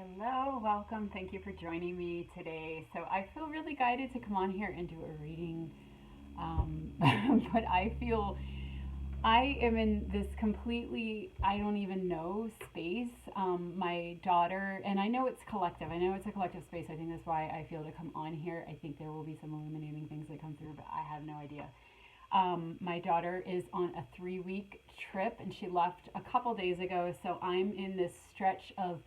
Hello, welcome. Thank you for joining me today. So I feel really guided to come on here and do a reading. But I feel I am in this completely, I don't even know space. My daughter, and I know it's collective, I know it's a collective space. I think that's why I feel to come on here. I think there will be some illuminating things that come through, but I have no idea. My daughter is on a 3 week trip and she left a couple days ago. So I'm in this stretch of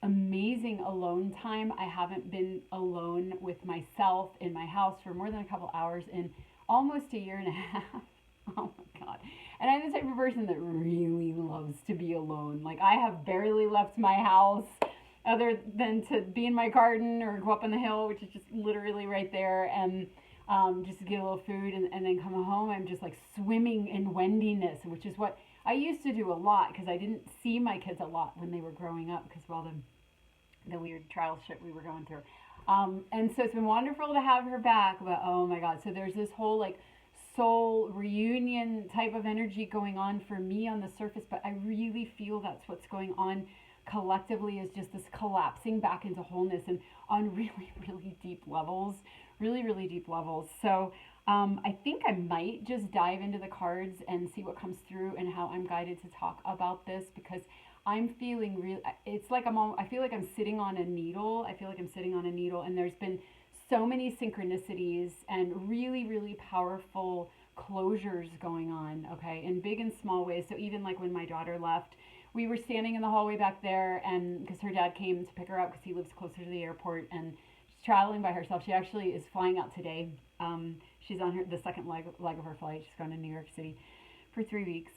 amazing alone time. I haven't been alone with myself in my house for more than a couple hours in almost a year and a half. Oh my God. And I'm the type of person that really loves to be alone. Like, I have barely left my house other than to be in my garden or go up on the hill, which is just literally right there, and just get a little food and then come home. I'm just like swimming in Wendiness, which is what I used to do a lot because I didn't see my kids a lot when they were growing up because of all the weird trial shit we were going through. And so it's been wonderful to have her back, but oh my God. So there's this whole like soul reunion type of energy going on for me on the surface, but I really feel that's what's going on collectively, is just this collapsing back into wholeness and on really, really deep levels, really, really deep levels. So I think I might just dive into the cards and see what comes through and how I'm guided to talk about this, because I'm feeling real. It's like I feel like I'm sitting on a needle. I feel like I'm sitting on a needle, and there's been so many synchronicities and really, really powerful closures going on, okay, in big and small ways. So even like when my daughter left, we were standing in the hallway back there, and because her dad came to pick her up because he lives closer to the airport, and she's traveling by herself. She actually is flying out today. She's on the second leg of her flight. She's going to New York City for 3 weeks.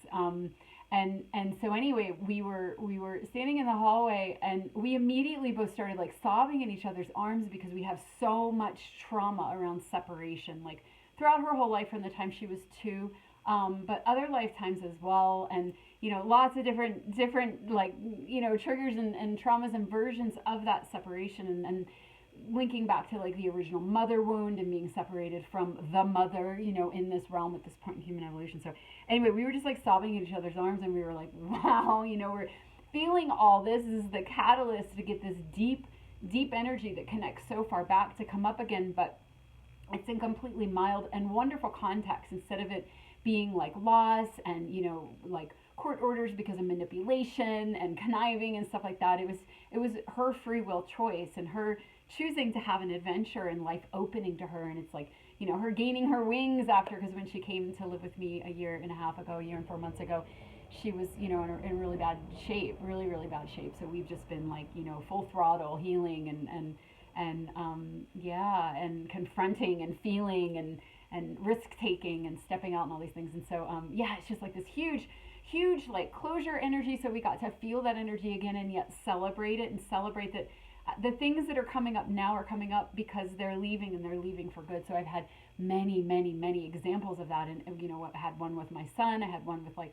And so anyway, we were standing in the hallway, and we immediately both started like sobbing in each other's arms because we have so much trauma around separation, like throughout her whole life from the time she was 2, but other lifetimes as well. And lots of different like triggers and traumas and versions of that separation, and linking back to like the original mother wound and being separated from the mother, in this realm at this point in human evolution. So anyway, we were just like sobbing in each other's arms, and we were like, wow, we're feeling all this. This is the catalyst to get this deep, deep energy that connects so far back to come up again, but it's in completely mild and wonderful context, instead of it being like loss and like court orders because of manipulation and conniving and stuff like that. It was her free will choice and her choosing to have an adventure and life opening to her. And it's like, her gaining her wings after, because when she came to live with me a year and a half ago, a year and 4 months ago, she was, in really bad shape, really, really bad shape. So we've just been like, full throttle healing yeah, and confronting and feeling and risk taking and stepping out and all these things. And so, yeah, it's just like this huge, huge like closure energy. So we got to feel that energy again, and yet celebrate it, and celebrate that the things that are coming up now are coming up because they're leaving, and they're leaving for good. So I've had many, many, many examples of that. And, I had one with my son. I had one with like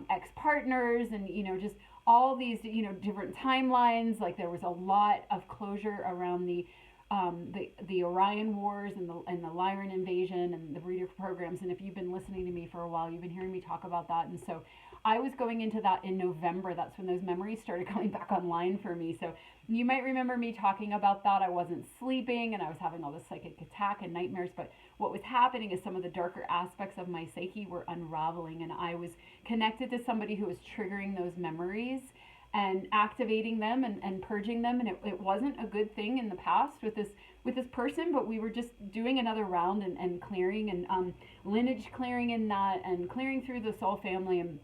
ex-partners, and, just all these, different timelines. Like there was a lot of closure around the Orion Wars and the Lyran invasion and the breeder programs. And if you've been listening to me for a while, you've been hearing me talk about that. And so I was going into that in November. That's when those memories started coming back online for me. So you might remember me talking about that. I wasn't sleeping, and I was having all this psychic attack and nightmares. But what was happening is some of the darker aspects of my psyche were unraveling, and I was connected to somebody who was triggering those memories and activating them and purging them. And it wasn't a good thing in the past with this person, but we were just doing another round and clearing and lineage clearing in that, and clearing through the soul family and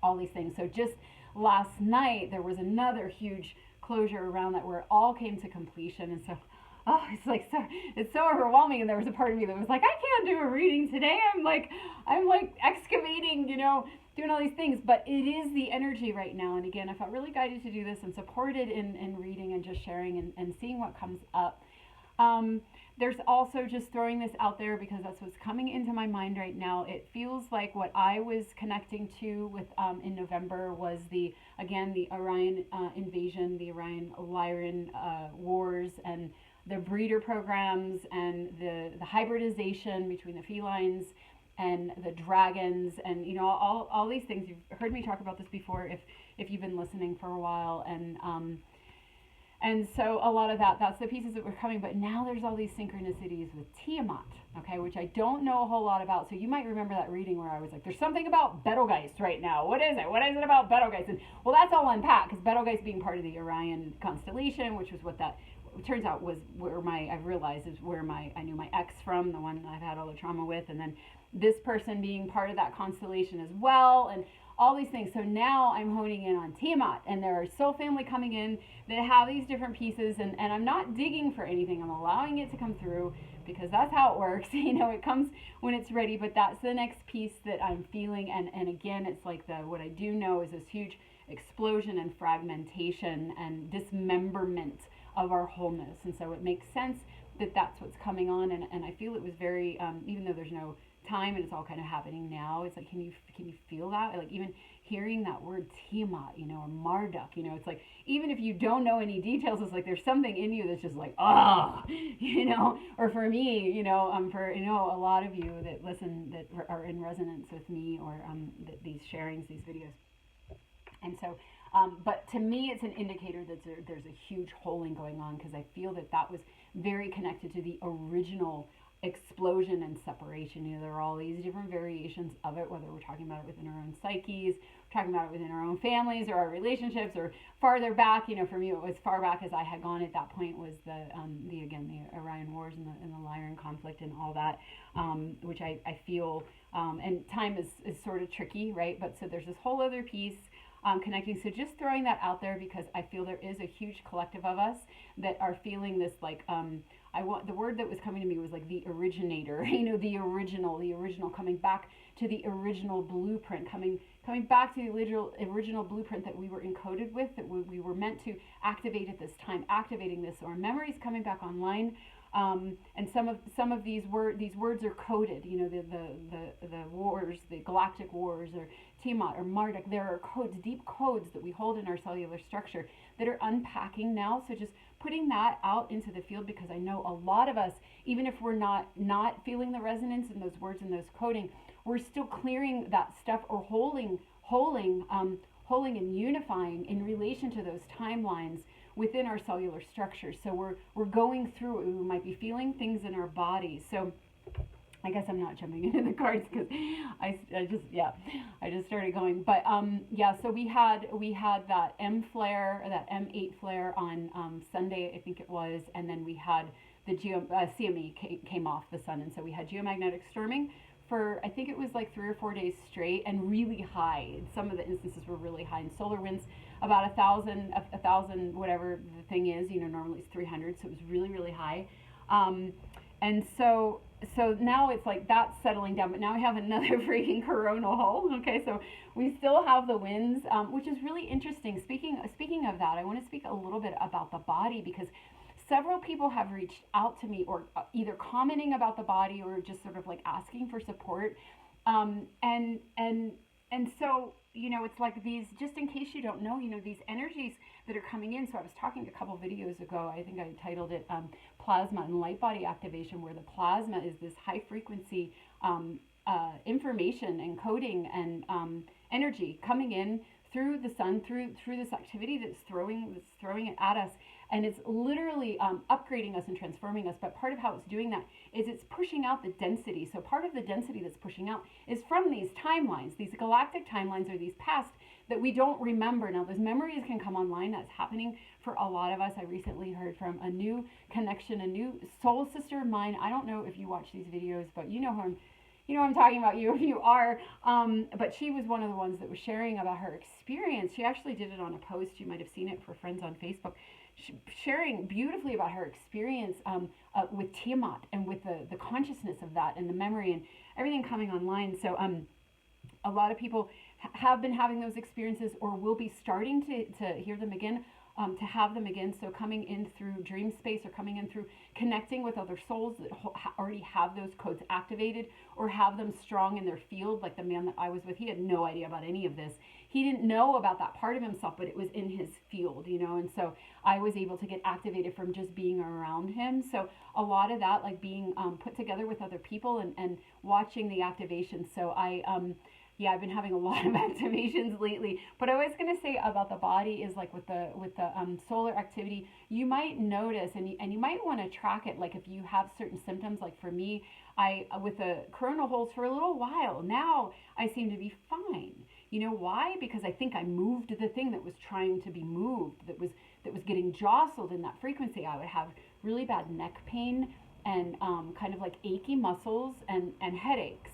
all these things. So just last night there was another huge closure around that, where it all came to completion. And so it's so overwhelming. And there was a part of me that was like, I can't do a reading today. I'm like excavating, doing all these things, but it is the energy right now. And again, I felt really guided to do this and supported in reading and just sharing and seeing what comes up. There's also, just throwing this out there because that's what's coming into my mind right now. It feels like what I was connecting to with in November was the Orion invasion, the Orion Lyran wars, and the breeder programs, and the hybridization between the felines and the dragons, and all these things. You've heard me talk about this before if you've been listening for a while. And And so a lot of that's the pieces that were coming, but now there's all these synchronicities with Tiamat, okay, which I don't know a whole lot about. So you might remember that reading where I was like, there's something about Betelgeuse right now. What is it? What is it about Betelgeuse? And well, that's all unpacked, because Betelgeuse being part of the Orion constellation, which was what that turns out was where I've realized is where I knew my ex from, the one I've had all the trauma with, and then this person being part of that constellation as well, and all these things. So now I'm honing in on Tiamat, and there are soul family coming in that have these different pieces, and I'm not digging for anything. I'm allowing it to come through, because that's how it works. It comes when it's ready, but that's the next piece that I'm feeling. And again, it's like what I do know is this huge explosion and fragmentation and dismemberment of our wholeness. And so it makes sense that that's what's coming on. And I feel it was very, even though there's no time and it's all kind of happening now, it's like, can you feel that? Like even hearing that word Tiamat, or Marduk, it's like, even if you don't know any details, it's like there's something in you that's just like, or for me, for a lot of you that listen that are in resonance with me, or these sharings, these videos. And so but to me, it's an indicator that there's a huge holding going on, because I feel that was very connected to the original explosion and separation. There are all these different variations of it, whether we're talking about it within our own psyches, we're talking about it within our own families or our relationships, or farther back. For me, it was far back as I had gone at that point was the Orion Wars and the Lyran conflict and all that, which I feel, and time is sort of tricky, right? But so there's this whole other piece connecting. So just throwing that out there, because I feel there is a huge collective of us that are feeling this, like, the word that was coming to me was like the originator, the original, coming back to the original blueprint, coming back to the original blueprint that we were encoded with, that we were meant to activate at this time, activating this, or memories coming back online. And some of these words are coded, the wars, the galactic wars, or Tiamat or Marduk. There are codes, deep codes that we hold in our cellular structure that are unpacking now. So just putting that out into the field, because I know a lot of us, even if we're not feeling the resonance in those words and those coding, we're still clearing that stuff, or holding and unifying in relation to those timelines within our cellular structure. So we're going through it. We might be feeling things in our bodies. So I guess I'm not jumping into the cards, because I just started going. But so we had that M8 flare on Sunday, I think it was, and then we had the CME came off the sun, and so we had geomagnetic storming for, I think it was like 3 or 4 days straight, and really high. Some of the instances were really high, and solar winds about 1,000, whatever the thing is. Normally it's 300, so it was really, really high. And so now it's like that's settling down, but now we have another freaking coronal hole. Okay, so we still have the winds, which is really interesting. Speaking of that, I want to speak a little bit about the body, because several people have reached out to me, or either commenting about the body, or just sort of like asking for support. And so, it's like these, just in case you don't know, these energies that are coming in. So I was talking a couple videos ago, I think I titled it Plasma and Light Body Activation, where the plasma is this high frequency information and coding and energy coming in through the sun, through this activity that's throwing it at us. And it's literally upgrading us and transforming us. But part of how it's doing that is it's pushing out the density. So part of the density that's pushing out is from these timelines, these galactic timelines, or these past that we don't remember. Now, those memories can come online. That's happening for a lot of us. I recently heard from a new connection, a new soul sister of mine. I don't know if you watch these videos, but you know who I'm talking about, you if you are. But she was one of the ones that was sharing about her experience. She actually did it on a post. You might have seen it for friends on Facebook. Sharing beautifully about her experience with Tiamat, and with the consciousness of that, and the memory and everything coming online. So a lot of people have been having those experiences, or will be starting to hear them again, to have them again. So coming in through dream space, or coming in through connecting with other souls that already have those codes activated, or have them strong in their field. Like the man that I was with, he had no idea about any of this. He didn't know about that part of himself, but it was in his field, and so I was able to get activated from just being around him. So a lot of that, like being put together with other people and watching the activation. So I yeah, I've been having a lot of activations lately. But I was gonna say about the body is like with the solar activity, you might notice, and you might want to track it. Like if you have certain symptoms, like for me, I with the coronal holes for a little while now, I seem to be fine. You know why? Because I think I moved the thing that was trying to be moved, that was getting jostled in that frequency. I would have really bad neck pain and kind of like achy muscles and headaches.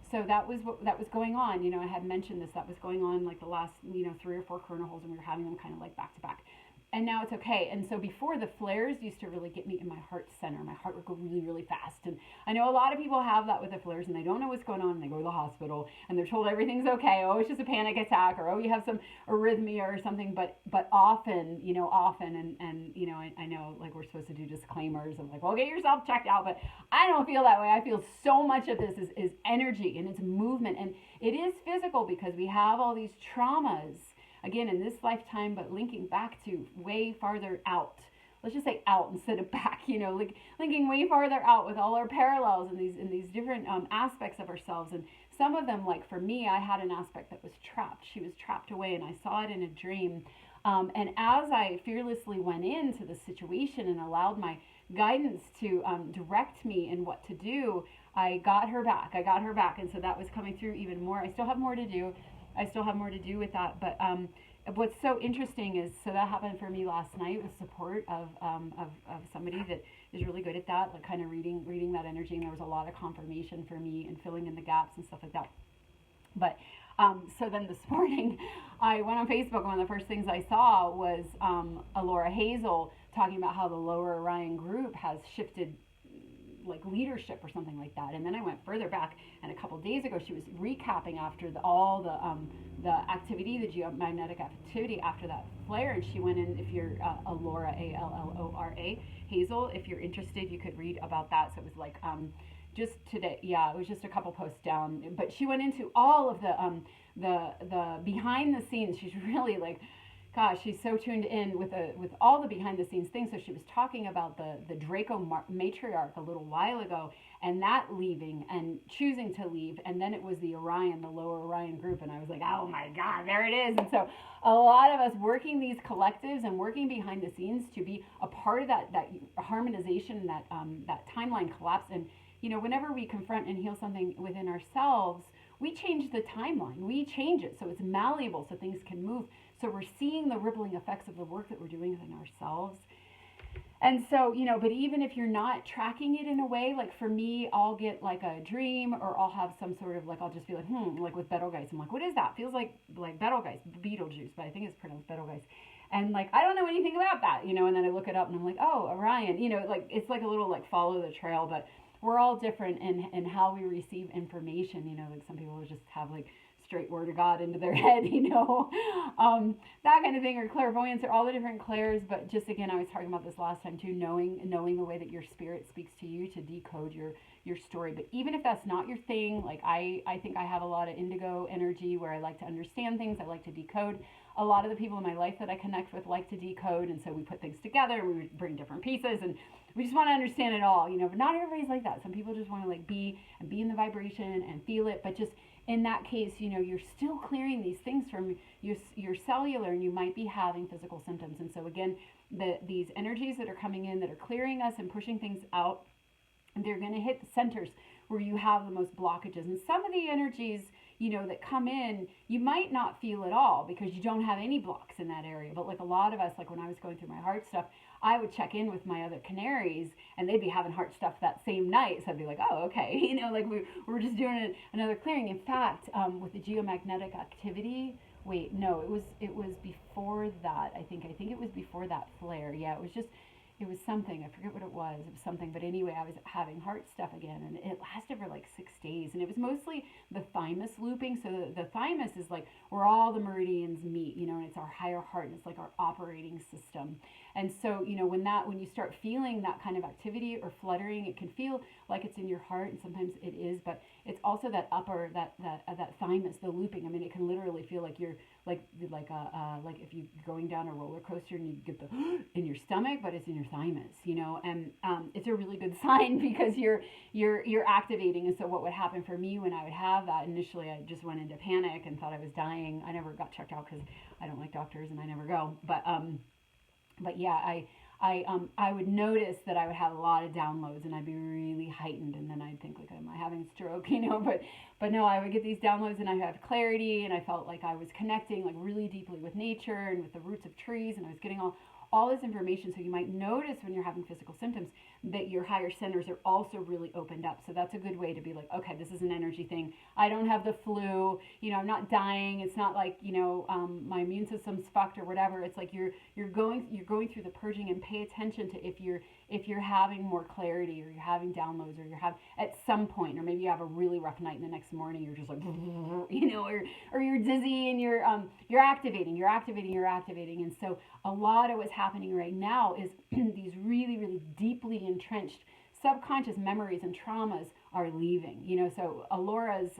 So that was what that was going on. You know, I had mentioned this. That was going on like the last, 3 or 4 coronal holes, and we were having them kind of like back to back. And now it's okay. And so before, the flares used to really get me in my heart center. My heart would go really, really fast. And I know a lot of people have that with the flares, and they don't know what's going on, and they go to the hospital and they're told everything's okay. Oh, it's just a panic attack, or oh, you have some arrhythmia or something. But often, I know like we're supposed to do disclaimers of like, well, get yourself checked out. But I don't feel that way. I feel so much of this is energy, and it's movement, and it is physical because we have all these traumas again in this lifetime, but linking back to way farther out. Let's just say out instead of back, like linking way farther out with all our parallels in these different aspects of ourselves. And some of them, like for me, I had an aspect that was trapped. She was trapped away, and I saw it in a dream. And as I fearlessly went into the situation and allowed my guidance to direct me in what to do, I got her back. And so that was coming through even more. I still have more to do. With that. But what's so interesting is, so that happened for me last night with support of somebody that is really good at that, like kind of reading that energy. And there was a lot of confirmation for me and filling in the gaps and stuff like that. But so then this morning, I went on Facebook, and one of the first things I saw was Laura Hazel talking about how the Lower Orion group has shifted like leadership or something like that. And then I went further back, and a couple days ago she was recapping after all the activity, the geomagnetic activity after that flare. And she went in, if you're Allora, Allora Hazel, if you're interested, you could read about that. So it was like just today, yeah, it was just a couple posts down, but she went into all of the behind the scenes. She's really like, gosh, she's so tuned in with all the behind the scenes things. So she was talking about the Draco matriarch a little while ago, and that leaving and choosing to leave. And then it was the Orion, the Lower Orion group. And I was like, oh my God, there it is. And so a lot of us working these collectives and working behind the scenes to be a part of that harmonization, that timeline collapse. And, whenever we confront and heal something within ourselves, we change the timeline. We change it so it's malleable, so things can move. So we're seeing the rippling effects of the work that we're doing within ourselves. And so, but even if you're not tracking it in a way, like for me, I'll get like a dream, or I'll have some sort of like, I'll just be like, like with Betelgeuse. I'm like, what is that? Feels like Betelgeuse, Beetlejuice, but I think it's pronounced Betelgeuse. And like, I don't know anything about that, and then I look it up and I'm like, oh, Orion, like it's like a little like follow the trail, but we're all different in how we receive information. Like some people just have like straight word of God into their head, that kind of thing, or clairvoyance, or all the different clairs. But just again, I was talking about this last time too, knowing the way that your spirit speaks to you to decode your story. But even if that's not your thing, like I think I have a lot of indigo energy where I like to understand things, I like to decode. A lot of the people in my life that I connect with like to decode, and so we put things together and we bring different pieces, and we just want to understand it all, but not everybody's like that. Some people just want to like be in the vibration and feel it. But just in that case, you're still clearing these things from your cellular, and you might be having physical symptoms. And so again, these energies that are coming in that are clearing us and pushing things out, they're going to hit the centers where you have the most blockages. And some of the energies, that come in, you might not feel at all because you don't have any blocks in that area. But like a lot of us, like when I was going through my heart stuff, I would check in with my other canaries, and they'd be having heart stuff that same night. So I'd be like, oh, okay. Like we were just doing another clearing. In fact, with the geomagnetic activity, wait, no, it was before that. I think it was before that flare. Yeah, it was something. I forget what it was. It was something. But anyway, I was having heart stuff again, and it lasted for like 6 days. And it was mostly the thymus looping. So the thymus is like where all the meridians meet, and it's our higher heart, and it's like our operating system. And so, when you start feeling that kind of activity or fluttering, it can feel like it's in your heart, and sometimes it is, but it's also that upper, that thymus, the looping. I mean, it can literally feel like you're like if you're going down a roller coaster and you get the in your stomach, but it's in your thymus, and it's a really good sign because you're activating. And so what would happen for me when I would have that initially, I just went into panic and thought I was dying. I never got checked out because I don't like doctors and I never go. But yeah, I would notice that I would have a lot of downloads and I'd be really heightened, and then I'd think like, am I having a stroke, but no, I would get these downloads and I'd have clarity, and I felt like I was connecting like really deeply with nature and with the roots of trees, and I was getting all this information. So you might notice when you're having physical symptoms that your higher centers are also really opened up. So that's a good way to be like, okay, this is an energy thing. I don't have the flu, I'm not dying. It's not like, my immune system's fucked or whatever. It's like you're going through the purging, and pay attention to if you're having more clarity, or you're having downloads, or you're having at some point, or maybe you have a really rough night and the next morning you're just like, or you're dizzy and you're activating. And so a lot of what's happening right now is these really, really deeply entrenched subconscious memories and traumas are leaving. So Alora's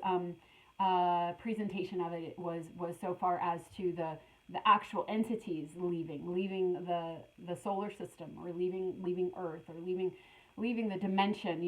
presentation of it was so far as to the actual entities leaving the solar system, or leaving Earth, or leaving the dimension,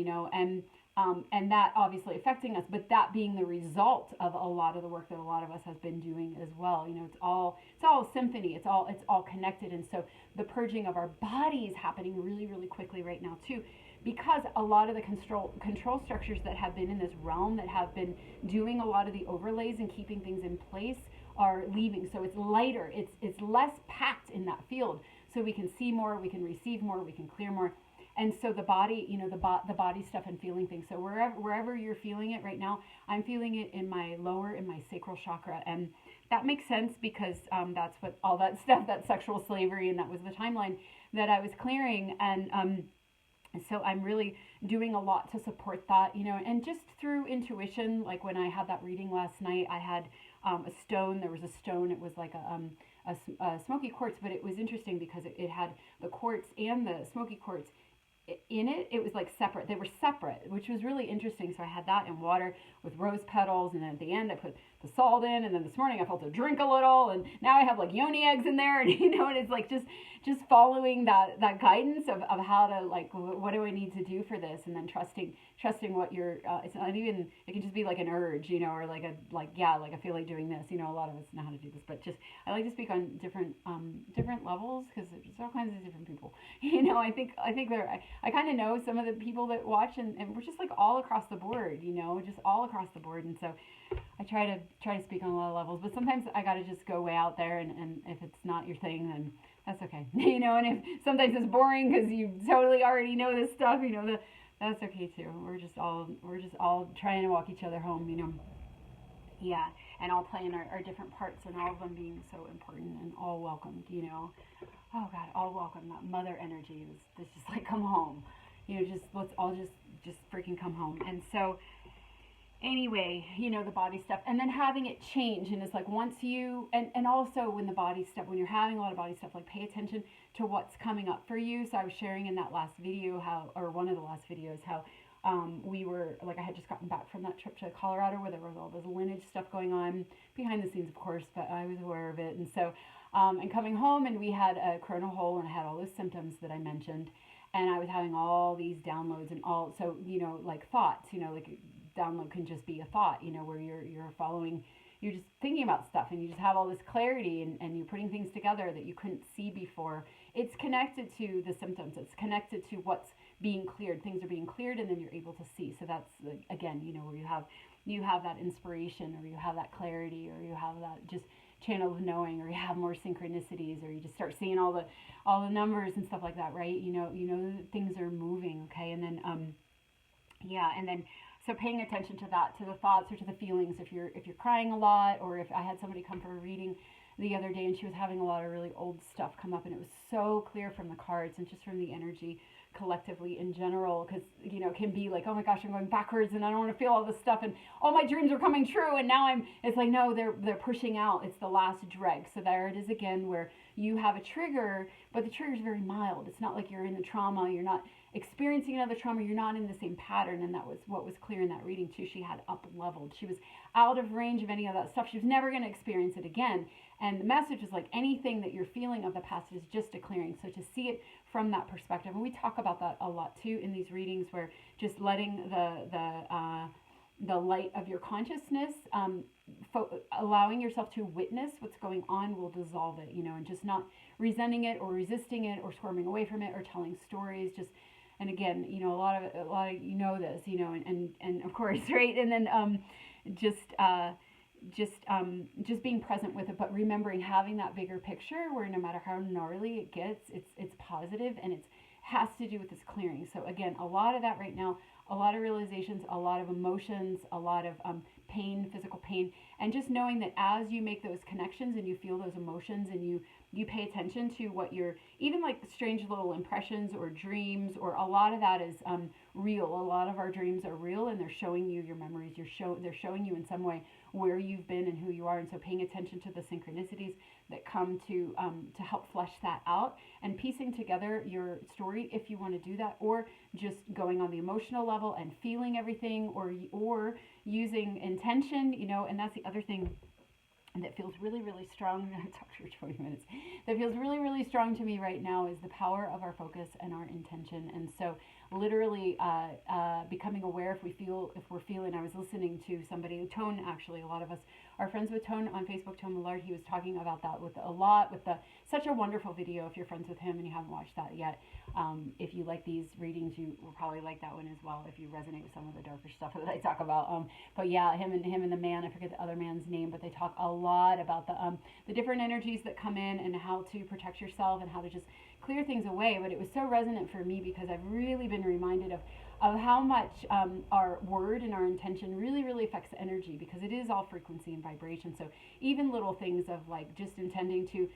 and that obviously affecting us, but that being the result of a lot of the work that a lot of us have been doing as well. It's all a symphony. It's all connected. And so the purging of our body is happening really, really quickly right now too, because a lot of the control structures that have been in this realm, that have been doing a lot of the overlays and keeping things in place, are leaving. So it's lighter, it's less packed in that field, so we can see more, we can receive more, we can clear more. And so the body, the body stuff and feeling things. So wherever you're feeling it right now, I'm feeling it in my sacral chakra. And that makes sense because that's what all that stuff, that sexual slavery, and that was the timeline that I was clearing. And so I'm really doing a lot to support that, and just through intuition. Like when I had that reading last night, I had a stone. There was a stone. It was like a smoky quartz, but it was interesting because it had the quartz and the smoky quartz in it. It was like separate. They were separate, which was really interesting. So I had that in water with rose petals, and then at the end I put the salt in, and then this morning I felt to drink a little, and now I have like yoni eggs in there, and and it's like just following that guidance of how to, like, what do I need to do for this, and then trusting what you're it's not even, it can just be like an urge, or like I feel like doing this. A lot of us know how to do this, but just I like to speak on different levels, because there's all kinds of different people. I think I kind of know some of the people that watch, and we're just like all across the board, just all across the board. And so I try to speak on a lot of levels, but sometimes I got to just go way out there, and if it's not your thing, then that's okay. And if sometimes it's boring because you totally already know this stuff, that's okay too. We're just all trying to walk each other home, Yeah, and all playing our different parts, and all of them being so important and all welcomed, Oh God, all welcome. That mother energy is just like, come home, let's all just freaking come home. And so anyway, the body stuff, and then having it change. And it's like, once you, and also when the body stuff, when you're having a lot of body stuff, like, pay attention to what's coming up for you. So I was sharing in that last video or one of the last videos, how we were, like, I had just gotten back from that trip to Colorado where there was all this lineage stuff going on behind the scenes, of course, but I was aware of it. And so, and coming home, and we had a coronal hole, and I had all those symptoms that I mentioned, and I was having all these downloads, and all, so, like thoughts, like download can just be a thought, where you're following, you're just thinking about stuff, and you just have all this clarity, and you're putting things together that you couldn't see before. It's connected to the symptoms. It's connected to what's being cleared. Things are being cleared, and then you're able to see. So that's, again, where you have that inspiration, or you have that clarity, or you have that just channel of knowing, or you have more synchronicities, or you just start seeing all the numbers and stuff like that, right? That things are moving, okay? And then and then so paying attention to that, to the thoughts or to the feelings. If you're crying a lot, or if I had somebody come for a reading the other day, and she was having a lot of really old stuff come up, and it was so clear from the cards and just from the energy collectively in general, because it can be like, oh my gosh, I'm going backwards, and I don't want to feel all this stuff, and all my dreams are coming true, and now it's like, no, they're pushing out. It's the last dreg. So there it is again, where you have a trigger, but the trigger is very mild. It's not like you're in the trauma, you're not experiencing another trauma, you're not in the same pattern. And that was what was clear in that reading too. She had up leveled. She was out of range of any of that stuff. She was never going to experience it again. And the message is like anything that you're feeling of the past is just a clearing. So to see it from that perspective, and we talk about that a lot too in these readings, where just letting the light of your consciousness, allowing yourself to witness what's going on will dissolve it, and just not resenting it or resisting it or squirming away from it or telling stories. Just, and again, a lot of this, and of course, right, and then just being present with it, but remembering having that bigger picture where no matter how gnarly it gets, it's positive, and it has to do with this clearing. So again, a lot of that right now, a lot of realizations, a lot of emotions, a lot of pain, physical pain, and just knowing that as you make those connections and you feel those emotions and you pay attention to what you're, even like strange little impressions or dreams, or a lot of that is real. A lot of our dreams are real, and they're showing you your memories. They're showing you in some way where you've been and who you are. And so paying attention to the synchronicities that come to help flesh that out, and piecing together your story if you want to do that, or just going on the emotional level and feeling everything, or using intention, and that's the other thing that feels really, really strong. I talked for 20 minutes. That feels really, really strong to me right now is the power of our focus and our intention. And so literally becoming aware if we're feeling, I was listening to somebody, Tone, actually, a lot of us are friends with Tone on Facebook, Tone Millard. He was talking about that with such a wonderful video. If you're friends with him and you haven't watched that yet, if you like these readings, you will probably like that one as well, if you resonate with some of the darker stuff that I talk about. But yeah, him and the man, I forget the other man's name, but they talk a lot about the different energies that come in and how to protect yourself and how to just clear things away. But it was so resonant for me because I've really been reminded of how much our word and our intention really, really affects the energy, because it is all frequency and vibration. So even little things of like just intending to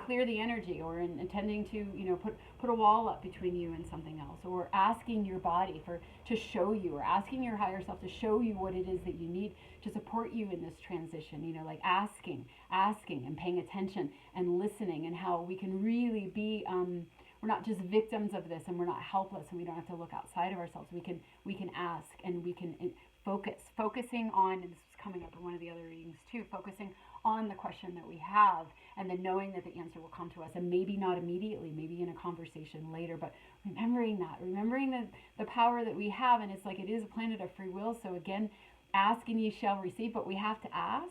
clear the energy, or intending to put a wall up between you and something else, or asking your body to show you, or asking your higher self to show you what it is that you need to support you in this transition, like asking and paying attention and listening, and how we can really be we're not just victims of this, and we're not helpless, and we don't have to look outside of ourselves. We can ask, and we can focusing on, and this is coming up in one of the other readings too, focusing on the question that we have, and then knowing that the answer will come to us, and maybe not immediately, maybe in a conversation later, but remembering the power that we have. And it's like, it is a planet of free will. So again, ask and ye shall receive, but we have to ask,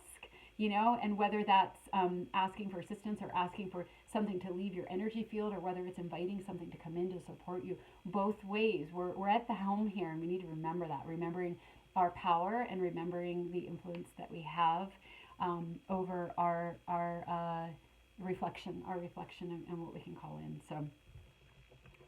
and whether that's asking for assistance or asking for something to leave your energy field, or whether it's inviting something to come in to support you, both ways, we're at the helm here, and we need to remember that, remembering our power and remembering the influence that we have over our reflection and what we can call in. So,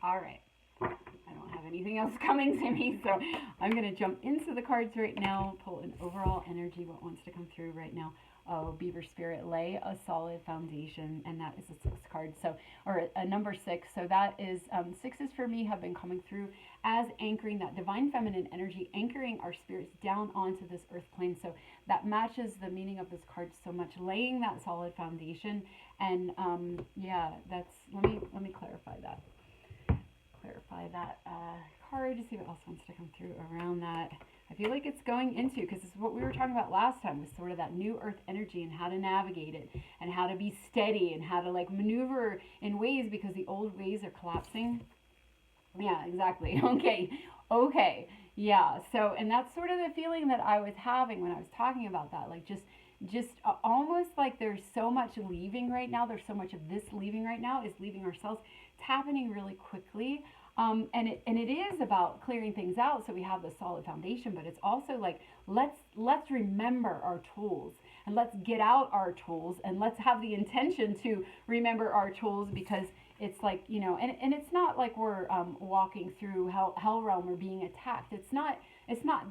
all right. I don't have anything else coming to me, so I'm going to jump into the cards right now, pull an overall energy, what wants to come through right now. Oh, Beaver Spirit, lay a solid foundation, and that is a 6 card, so, or a number 6. So that is, 6s for me have been coming through as anchoring that divine feminine energy, anchoring our spirits down onto this earth plane. So that matches the meaning of this card so much, laying that solid foundation. And yeah, that's, let me clarify that. Card to see what else wants to come through around that. I feel like it's going into, because this is what we were talking about last time, was sort of that new earth energy and how to navigate it, and how to be steady, and how to like maneuver in ways, because the old ways are collapsing. Yeah, exactly. Okay. Yeah. So, and that's sort of the feeling that I was having when I was talking about that, like just almost like there's so much leaving right now. There's so much of this leaving right now, is leaving ourselves. It's happening really quickly. And it is about clearing things out so we have the solid foundation, but it's also like, let's remember our tools, and let's get out our tools, and let's have the intention to remember our tools, because it's like, and it's not like we're walking through hell realm or being attacked. It's not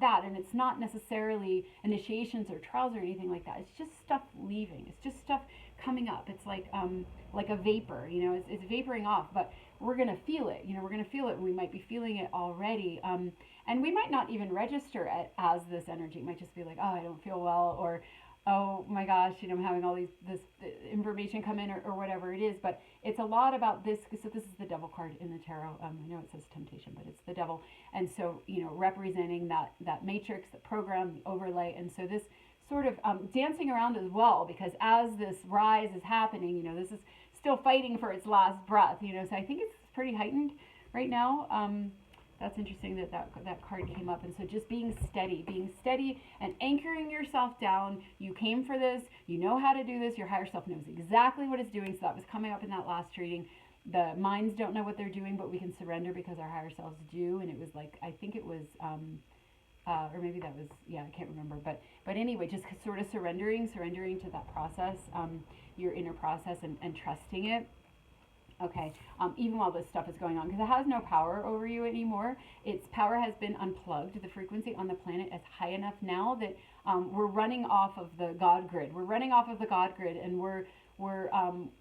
that, and it's not necessarily initiations or trials or anything like that. It's just stuff leaving. It's just stuff coming up. It's like a vapor, it's vaporing off, but we're going to feel it, we're going to feel it. We might be feeling it already. And we might not even register it as this energy. It might just be like, oh, I don't feel well, or, oh my gosh, I'm having all this information come in, or whatever it is. But it's a lot about this. So this is the devil card in the tarot. I know it says temptation, but it's the devil. And so, representing that matrix, the program, the overlay. And so this sort of dancing around as well, because as this rise is happening, this is still fighting for its last breath, so I think it's pretty heightened right now. That's interesting that card came up. And so just being steady and anchoring yourself down. You came for this. You know how to do this. Your higher self knows exactly what it's doing. So that was coming up in that last reading. The minds don't know what they're doing, but we can surrender because our higher selves do. And it was like, I think it was, or maybe that was, yeah, I can't remember. But anyway, just sort of surrendering to that process, your inner process, and trusting it. Okay, even while this stuff is going on, because it has no power over you anymore. Its power has been unplugged. The frequency on the planet is high enough now that we're running off of the God grid. And we're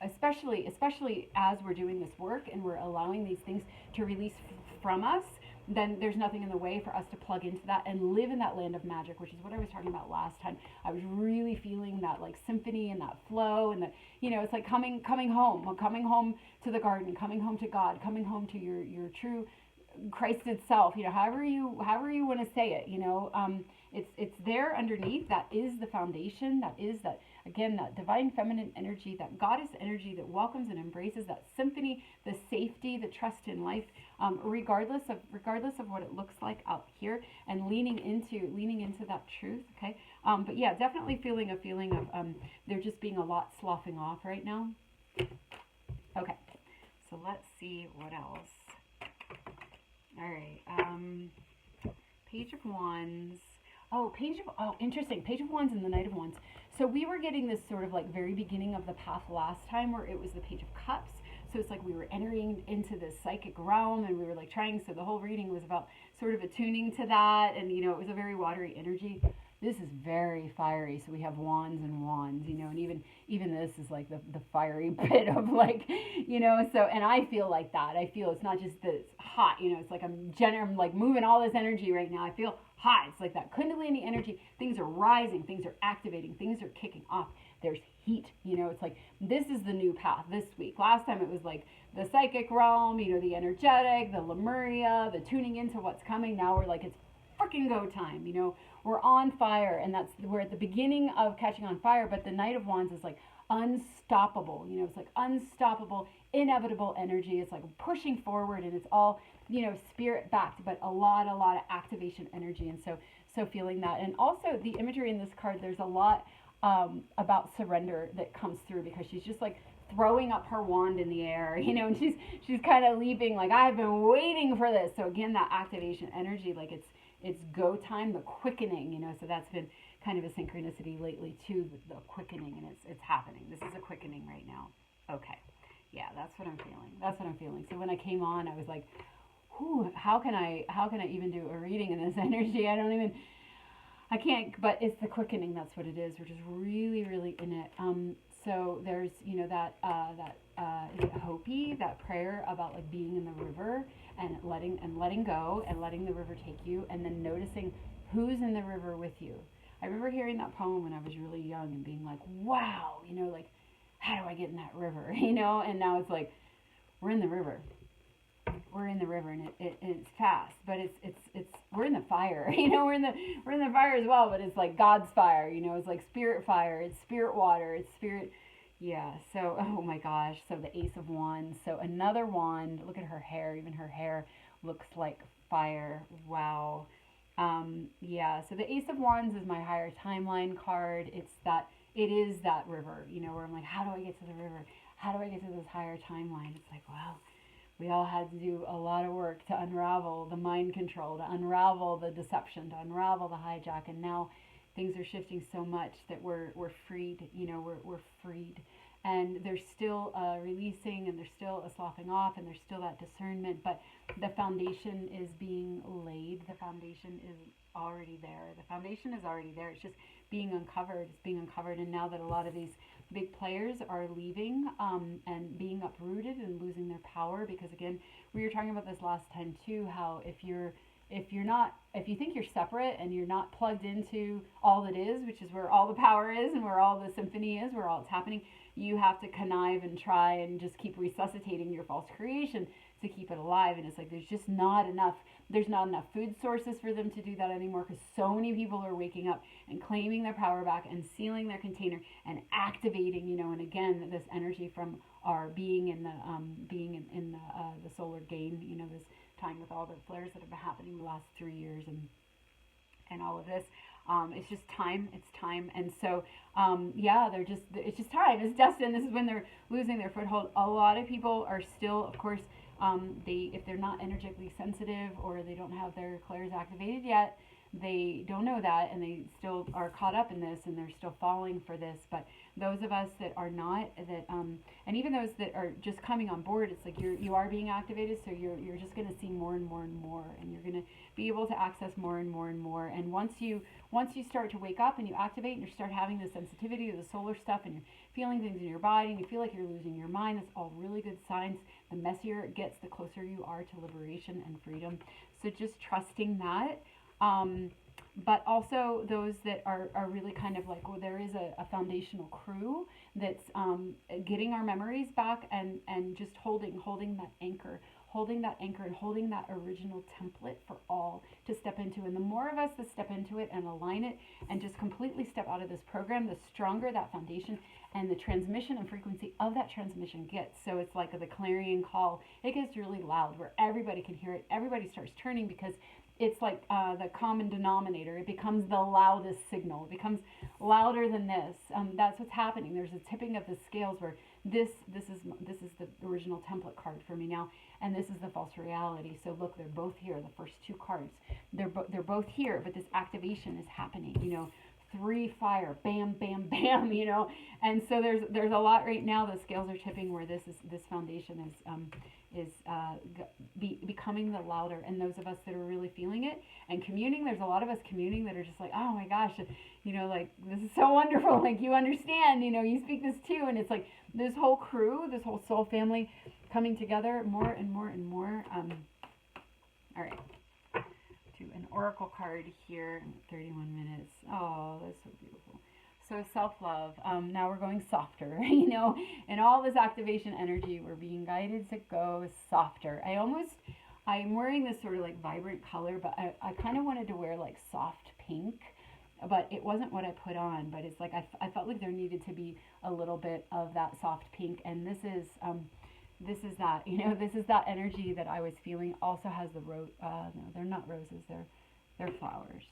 especially as we're doing this work and we're allowing these things to release from us. Then there's nothing in the way for us to plug into that and live in that land of magic, which is what I was talking about last time. I was really feeling that like symphony and that flow, and that, it's like coming home to the garden, coming home to God, coming home to your true Christed self, however you want to say it, it's there underneath. That is the foundation. That is that, again, that divine feminine energy, that goddess energy that welcomes and embraces that symphony, the safety, the trust in life, regardless of what it looks like out here, and leaning into that truth. Okay. But yeah, definitely feeling a feeling of there just being a lot sloughing off right now. Okay. So let's see what else. All right, Page of Wands. Interesting. Page of Wands and the Knight of Wands. So we were getting this sort of like very beginning of the path last time, where it was the Page of Cups. So it's like we were entering into this psychic realm, and we were like trying. So the whole reading was about sort of attuning to that, and it was a very watery energy. This is very fiery. So we have wands and wands, and even this is like the fiery bit of like, so, and I feel like that. I feel it's not just that it's hot, it's like I'm like moving all this energy right now. I feel hot. It's like that Kundalini energy. Things are rising, things are activating, things are kicking off. There's heat, it's like this is the new path this week. Last time it was like the psychic realm, the energetic, the Lemuria, the tuning into what's coming. Now we're like, it's freaking go time, we're on fire, and we're at the beginning of catching on fire. But the Knight of Wands is like unstoppable, it's like unstoppable, inevitable energy. It's like pushing forward, and it's all, spirit backed, but a lot of activation energy. And so feeling that. And also the imagery in this card, there's a lot about surrender that comes through, because she's just like throwing up her wand in the air, and she's kind of leaping like, I've been waiting for this. So again, that activation energy, like it's go time, the quickening, so that's been kind of a synchronicity lately too, the quickening, and it's happening. This is a quickening right now. Okay. Yeah, that's what I'm feeling. So when I came on, I was like, whew, how can I even do a reading in this energy? I can't, but it's the quickening. That's what it is. We're just really, really in it. So there's, that is it Hopi, that prayer about like being in the river and letting go and letting the river take you, and then noticing who's in the river with you. I remember hearing that poem when I was really young and being like, wow, like, how do I get in that river? And now it's like, we're in the river, and it's fast, but it's we're in the fire, we're in the fire as well, but it's like God's fire, it's like spirit fire, it's spirit water, it's spirit. Yeah. So, oh my gosh. So the Ace of Wands. So another wand. Look at her hair. Even her hair looks like fire. Wow. Yeah. So the Ace of Wands is my higher timeline card. It is that river, where I'm like, how do I get to the river? How do I get to this higher timeline? It's like, well, we all had to do a lot of work to unravel the mind control, to unravel the deception, to unravel the hijack. And now things are shifting so much that we're freed, we're freed. And there's still a releasing, and there's still a sloughing off, and there's still that discernment, but the foundation is being laid. The foundation is already there. The foundation is already there. It's just being uncovered. It's being uncovered. And now that a lot of these big players are leaving and being uprooted and losing their power, because again, we were talking about this last time too, how if you think you're separate and you're not plugged into all that is, which is where all the power is and where all the symphony is, where all it's happening, you have to connive and try and just keep resuscitating your false creation to keep it alive. And it's like there's not enough food sources for them to do that anymore, because so many people are waking up and claiming their power back and sealing their container and activating, and again, this energy from our being in the solar gain, this time with all the flares that have been happening the last 3 years and all of this. It's just time. It's time. And so, it's just time. It's destined. This is when they're losing their foothold. A lot of people are still, of course, if they're not energetically sensitive or they don't have their clairs activated yet, they don't know that, and they still are caught up in this, and they're still falling for this. But those of us that are not, and even those that are just coming on board, it's like you are being activated, so you're just going to see more and more and more, and you're going to be able to access more and more and more. And once you start to wake up and you activate and you start having the sensitivity to the solar stuff, and you're feeling things in your body and you feel like you're losing your mind, that's all really good signs. The messier it gets, the closer you are to liberation and freedom. So just trusting that. But also those that are really kind of like, well, there is a foundational crew that's getting our memories back and just holding that anchor and holding that original template for all to step into. And the more of us that step into it and align it and just completely step out of this program, the stronger that foundation and the transmission and frequency of that transmission gets. So it's like the clarion call. It gets really loud where everybody can hear it. Everybody starts turning, because it's like the common denominator. It becomes the loudest signal. It becomes louder than this. That's what's happening. There's a tipping of the scales where this is the original template card for me now, and this is the false reality. So look, they're both here. The first two cards, they're both here, but this activation is happening. 3 fire, bam, bam, bam. And so there's a lot right now. The scales are tipping where this foundation is becoming the louder. And those of us that are really feeling it and communing, there's a lot of us communing that are just like, oh my gosh, like, this is so wonderful. Like, you understand, you speak this too. And it's like this whole crew, this whole soul family coming together more and more and more. All right. To an oracle card here, 31 minutes. Oh, that's so beautiful. So self-love. Now we're going softer, and all this activation energy, we're being guided to go softer. I'm wearing this sort of like vibrant color, but I kind of wanted to wear like soft pink, but it wasn't what I put on. But it's like I felt like there needed to be a little bit of that soft pink, and this is that, this is that energy that I was feeling. Also has the rose. No, they're not roses. They're flowers.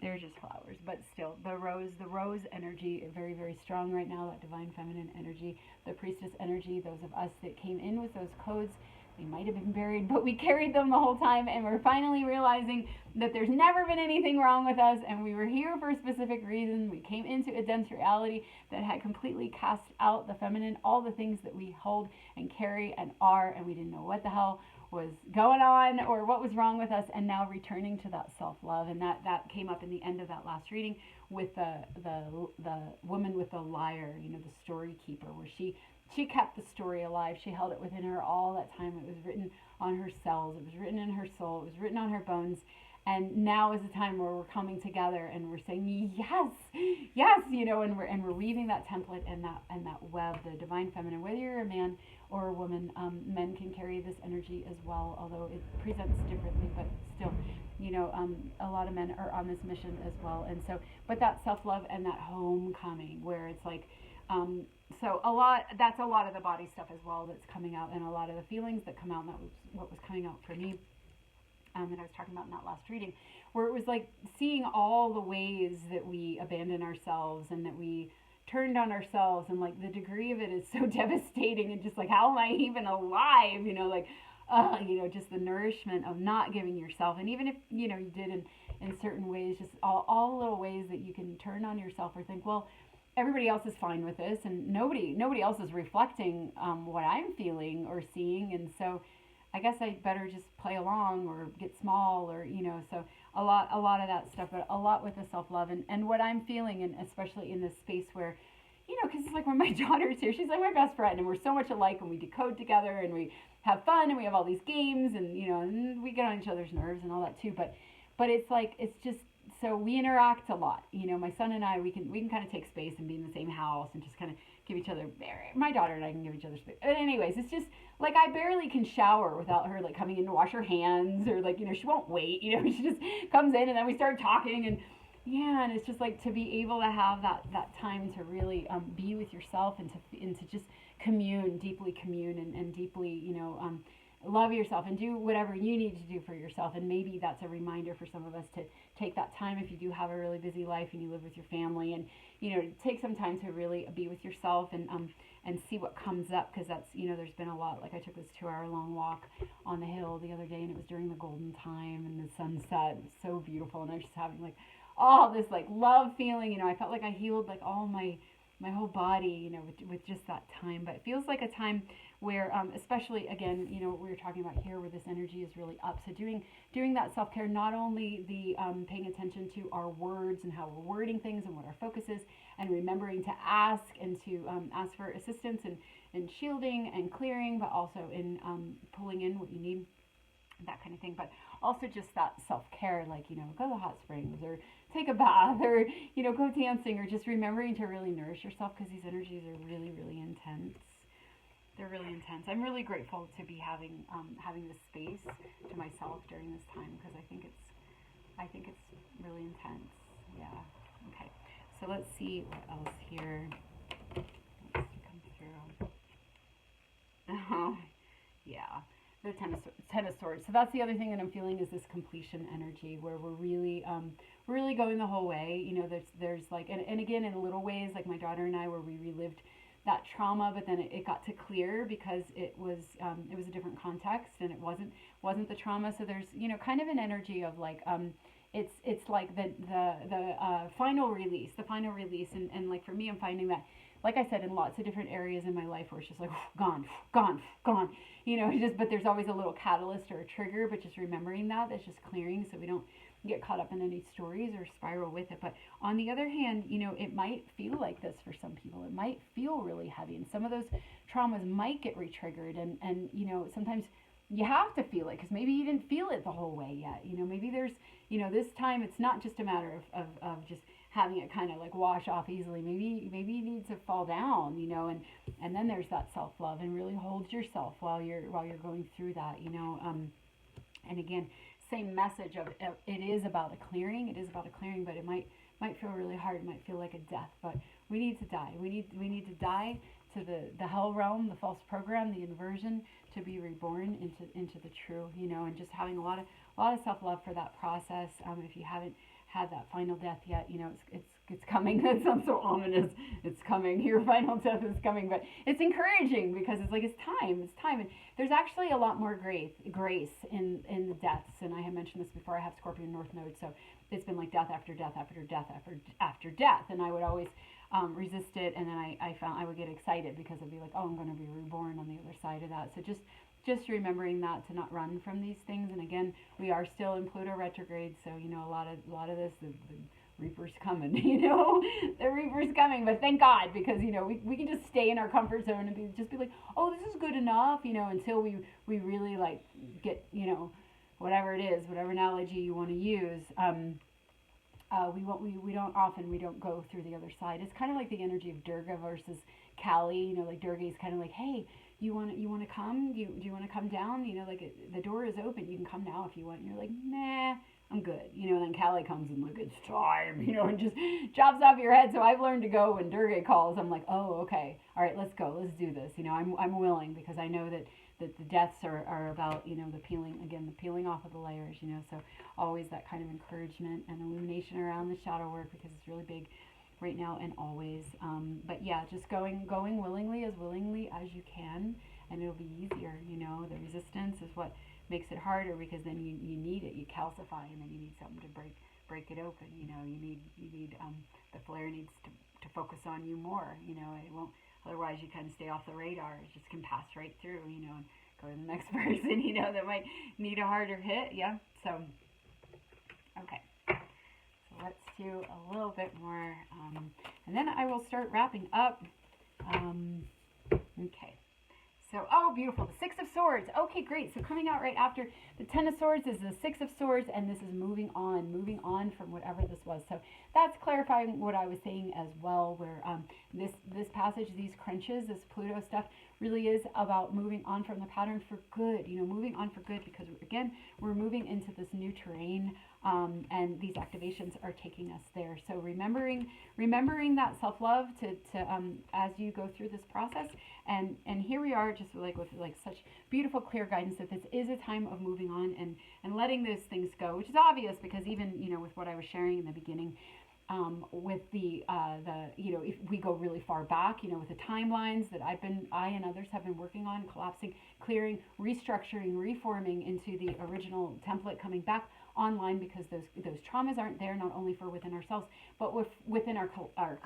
They're just flowers, but still the rose energy, very, very strong right now. That divine feminine energy, the priestess energy. Those of us that came in with those codes, they might have been buried, but we carried them the whole time, and we're finally realizing that there's never been anything wrong with us, and we were here for a specific reason. We came into a dense reality that had completely cast out the feminine, all the things that we hold and carry and are, and we didn't know what the hell was going on or what was wrong with us, and now returning to that self-love. And that came up in the end of that last reading with the woman with the lyre, the story keeper, where she kept the story alive. She held it within her all that time. It was written on her cells. It was written in her soul. It was written on her bones. And now is the time where we're coming together and we're saying yes, and we're weaving that template and that web, the divine feminine. Whether you're a man or a woman, men can carry this energy as well, although it presents differently, but still, a lot of men are on this mission as well. And so, but that self-love and that homecoming, where it's like, that's a lot of the body stuff as well that's coming out, and a lot of the feelings that come out, and that was what was coming out for me. That I was talking about in that last reading, where it was like seeing all the ways that we abandon ourselves and that we turned on ourselves, and like the degree of it is so devastating, and just like, how am I even alive? Just the nourishment of not giving yourself. And even if, you did in certain ways, just all little ways that you can turn on yourself or think, well, everybody else is fine with this, and nobody else is reflecting what I'm feeling or seeing. And so I guess I better just play along or get small, or, so a lot of that stuff, but a lot with the self-love and what I'm feeling, and especially in this space where, because it's like when my daughter's here, she's like my best friend, and we're so much alike, and we decode together, and we have fun, and we have all these games, and, and we get on each other's nerves and all that too, but it's like, it's just, so we interact a lot. My son and I, we can kind of take space and be in the same house and just kind of give each other, my daughter and I can give each other space. But anyways, it's just like I barely can shower without her like coming in to wash her hands, or like, she won't wait, she just comes in and then we start talking. And yeah, and it's just like to be able to have that time to really be with yourself, and to just deeply commune, and deeply, love yourself and do whatever you need to do for yourself. And maybe that's a reminder for some of us to take that time, if you do have a really busy life and you live with your family, and take some time to really be with yourself, and see what comes up, because that's, there's been a lot. Like I took this 2-hour long walk on the hill the other day, and it was during the golden time and the sunset. It was so beautiful, and I was just having like all this like love feeling. I felt like I healed like all my whole body, with just that time. But it feels like a time where, especially again, what we were talking about here, where this energy is really up. So doing that self-care, not only the paying attention to our words and how we're wording things and what our focus is, and remembering to ask, and to ask for assistance, and shielding and clearing, but also in pulling in what you need, that kind of thing. But also just that self-care, like, go to the hot springs, or take a bath, or, go dancing, or just remembering to really nourish yourself, because these energies are really, really intense. They're really intense. I'm really grateful to be having this space to myself during this time, because I think it's really intense. Yeah. Okay. So let's see what else here. Let's come through. Oh, yeah. The ten of Swords. So that's the other thing that I'm feeling, is this completion energy, where we're really going the whole way. There's like, and again, in little ways, like my daughter and I, where we relived that trauma, but then it got to clear, because it was a different context, and it wasn't the trauma. So there's, kind of an energy of like, it's like the final release, and like for me, I'm finding that, like I said, in lots of different areas in my life, where it's just like gone, but there's always a little catalyst or a trigger. But just remembering that's just clearing, so we don't get caught up in any stories or spiral with it. But on the other hand, it might feel like this for some people. It might feel really heavy, and some of those traumas might get re-triggered, and sometimes you have to feel it, because maybe you didn't feel it the whole way yet. Maybe there's, this time it's not just a matter of just having it kind of like wash off easily. Maybe you need to fall down, and then there's that self-love, and really hold yourself while you're going through that, and again, same message of it is about a clearing. It is about a clearing, but it might feel really hard. It might feel like a death, but we need to die. We need to die to the hell realm, the false program, the inversion, to be reborn into the true, and just having a lot of self-love for that process. If you haven't had that final death yet, it's coming. That sounds so ominous. It's coming. Your final death is coming, but it's encouraging, because it's like, it's time. And there's actually a lot more grace in the deaths. And I have mentioned this before. I have Scorpion North Node, so it's been like death after death after death after death, and I would always resist it, and then I found I would get excited, because I'd be like, oh, I'm going to be reborn on the other side of that. So just remembering that, to not run from these things. And again, we are still in Pluto retrograde, so a lot of this, the Reaper's coming, the Reaper's coming. But thank God, because we can just stay in our comfort zone and be like, oh, this is good enough, until we really like get, whatever it is, whatever analogy you want to use. We don't go through the other side. It's kind of like the energy of Durga versus Kali. Like Durga is kind of like, hey, you want to come? Do you want to come down? Like the door is open. You can come now if you want. And you're like, nah, I'm good. And then Kali comes and like, it's time. And just chops off your head. So I've learned to go when Durga calls. I'm like, oh, okay, all right, let's go. Let's do this. I'm willing, because I know that the deaths are about, the peeling off of the layers, so always that kind of encouragement and illumination around the shadow work, because it's really big right now and always. But yeah, just going willingly as you can, and it'll be easier. The resistance is what makes it harder, because then you need it, you calcify, and then you need something to break it open. You need the flare needs to focus on you more. It won't. Otherwise, you kind of stay off the radar. It just can pass right through, and go to the next person, that might need a harder hit. Yeah. So, okay. So let's do a little bit more, and then I will start wrapping up. Okay. So, oh, beautiful. The Six of Swords. Okay, great. So coming out right after the Ten of Swords is the Six of Swords, and this is moving on from whatever this was. So that's clarifying what I was saying as well, where this passage, these crunches, this Pluto stuff, really is about moving on from the pattern for good. Moving on for good, because again, we're moving into this new terrain, and these activations are taking us there. So remembering that self-love to as you go through this process, and here we are, just with such beautiful clear guidance that this is a time of moving on and letting those things go, which is obvious because even with what I was sharing in the beginning, with the if we go really far back, with the timelines that I and others have been working on, collapsing, clearing, restructuring, reforming into the original template, coming back online, because those traumas aren't there, not only for within ourselves, but within our